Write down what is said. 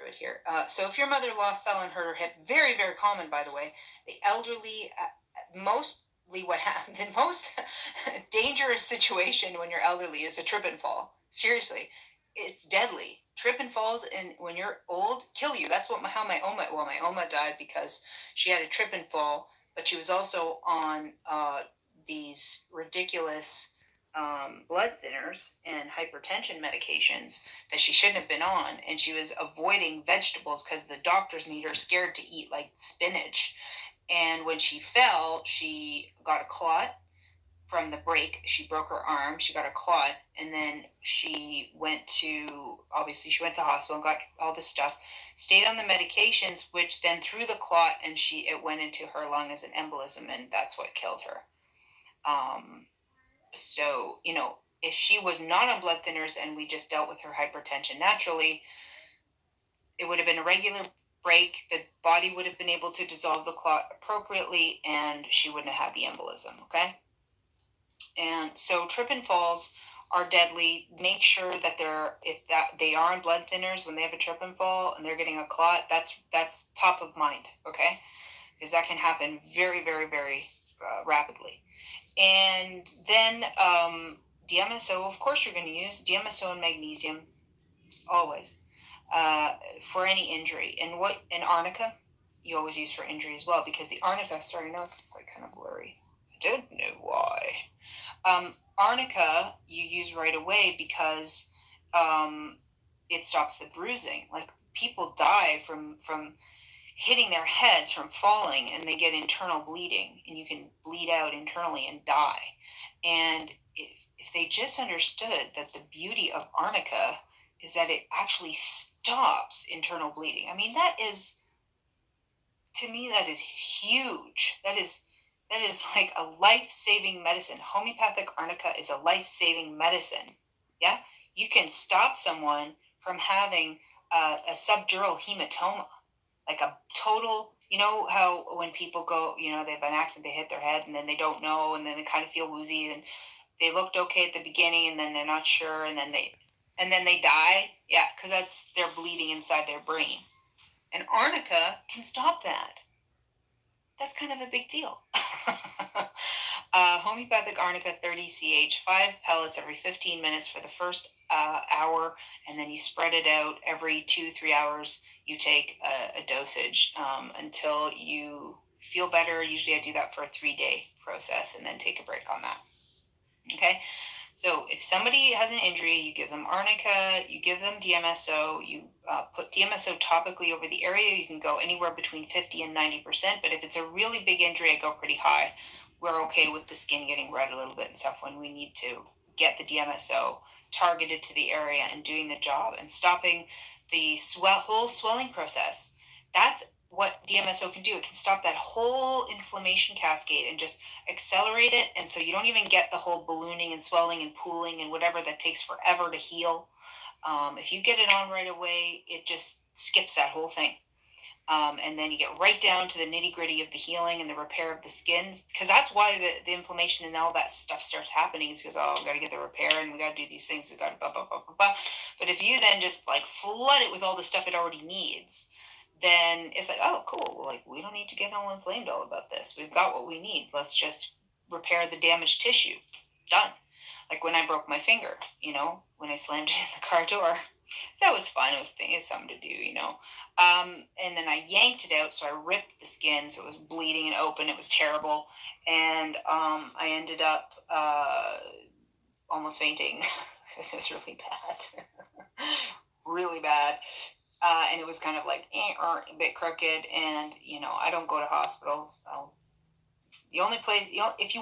through it here. So if your mother-in-law fell and hurt her hip, very, very common, by the way. The elderly, mostly what happened, the most dangerous situation when you're elderly is a trip and fall. Seriously, it's deadly. Trip and falls, and when you're old, kill you. That's how my Oma died because she had a trip and fall, but she was also on these ridiculous blood thinners and hypertension medications that she shouldn't have been on, and she was avoiding vegetables because the doctors made her scared to eat like spinach. And when she fell, she got a clot from the break. She broke her arm. She got a clot, and then she went to the hospital and got all this stuff. Stayed on the medications, which then threw the clot, and it went into her lung as an embolism, and that's what killed her. So if she was not on blood thinners and we just dealt with her hypertension naturally, it would have been a regular break. The body would have been able to dissolve the clot appropriately, and she wouldn't have had the embolism. Okay. And so trip and falls are deadly. Make sure that they are on blood thinners when they have a trip and fall and they're getting a clot. That's top of mind. Okay, because that can happen very, very, very rapidly. And then Dmso, of course, you're going to use Dmso and magnesium always for any injury. And arnica, you always use for injury as well, because the arnica. Sorry, no, it's like kind of blurry. I don't know why. Arnica you use right away because it stops the bruising. Like, people die from hitting their heads from falling, and they get internal bleeding, and you can bleed out internally and die. And if they just understood that the beauty of arnica is that it actually stops internal bleeding. I mean, to me, that is huge. That is like a life-saving medicine. Homeopathic arnica is a life-saving medicine. Yeah, you can stop someone from having a subdural hematoma, like a total. You know how when people go, they have an accident, they hit their head, and then they don't know, and then they kind of feel woozy, and they looked okay at the beginning, and then they're not sure, and then they die. Yeah, because they're bleeding inside their brain, and arnica can stop that. That's kind of a big deal. Homeopathic arnica 30 ch, 5 pellets every 15 minutes for the first hour, and then you spread it out every 2-3 hours. You take a dosage until you feel better. Usually I do that for a 3-day process and then take a break on that. Okay, so if somebody has an injury, you give them arnica, you give them Dmso, you put Dmso topically over the area. You can go anywhere between 50 and 90%, but if it's a really big injury, I go pretty high. We're okay with the skin getting red a little bit and stuff when we need to get the Dmso targeted to the area and doing the job and stopping the whole swelling process. That's what Dmso can do. It can stop that whole inflammation cascade and just accelerate it, and so you don't even get the whole ballooning and swelling and pooling and whatever that takes forever to heal. If you get it on right away, it just skips that whole thing. And then you get right down to the nitty-gritty of the healing and the repair of the skin, because that's why the inflammation and all that stuff starts happening, is because, we got to get the repair, and we got to do these things, we got to blah, blah, blah, blah, blah. But if you then just like flood it with all the stuff it already needs, then it's like, oh, cool, like, we don't need to get all inflamed all about this. We've got what we need. Let's just repair the damaged tissue. Done. Like when I broke my finger, when I slammed it in the car door. That was fun. It was something to do, and then I yanked it out, so I ripped the skin, so it was bleeding and open. It was terrible, and I ended up almost fainting because it was really bad, really bad. And it was kind of like a bit crooked, and I don't go to hospitals. The only place, if you